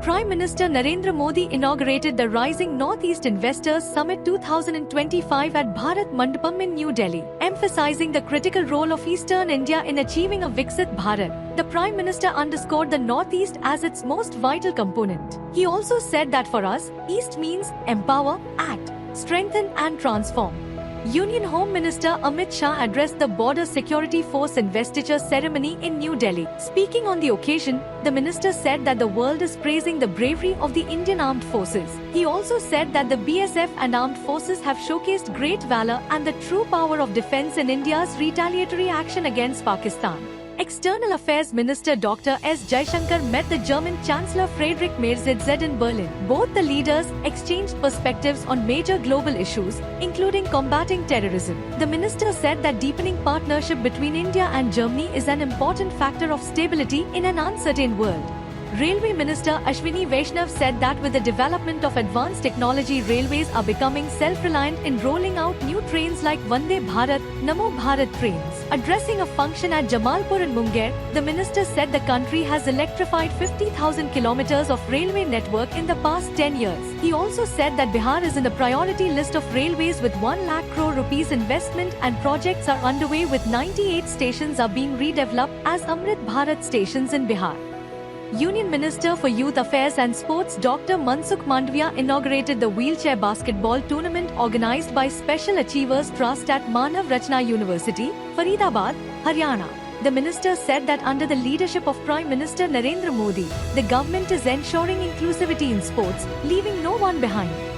Prime Minister Narendra Modi inaugurated the Rising Northeast Investors Summit 2025 at Bharat Mandapam in New Delhi, emphasizing the critical role of Eastern India in achieving a Viksit Bharat. The Prime Minister underscored the Northeast as its most vital component. He also said that for us, East means empower, act, strengthen and transform. Union Home Minister Amit Shah addressed the Border Security Force investiture ceremony in New Delhi. Speaking on the occasion, the minister said that the world is praising the bravery of the Indian Armed Forces. He also said that the BSF and Armed Forces have showcased great valor and the true power of defense in India's retaliatory action against Pakistan. External Affairs Minister Dr. S. Jaishankar met the German Chancellor Friedrich Merz in Berlin. Both the leaders exchanged perspectives on major global issues, including combating terrorism. The minister said that deepening partnership between India and Germany is an important factor of stability in an uncertain world. Railway Minister Ashwini Vaishnav said that with the development of advanced technology, railways are becoming self-reliant in rolling out new trains like Vande Bharat, Namo Bharat trains. Addressing a function at Jamalpur and Munger, the minister said the country has electrified 50,000 kilometers of railway network in the past 10 years. He also said that Bihar is in the priority list of railways with 1 lakh crore rupees investment and projects are underway with 98 stations are being redeveloped as Amrit Bharat stations in Bihar. Union Minister for Youth Affairs and Sports Dr. Mansukh Mandavia inaugurated the wheelchair basketball tournament organized by Special Achievers Trust at Manav Rachna University, Faridabad, Haryana. The minister said that under the leadership of Prime Minister Narendra Modi, the government is ensuring inclusivity in sports, leaving no one behind.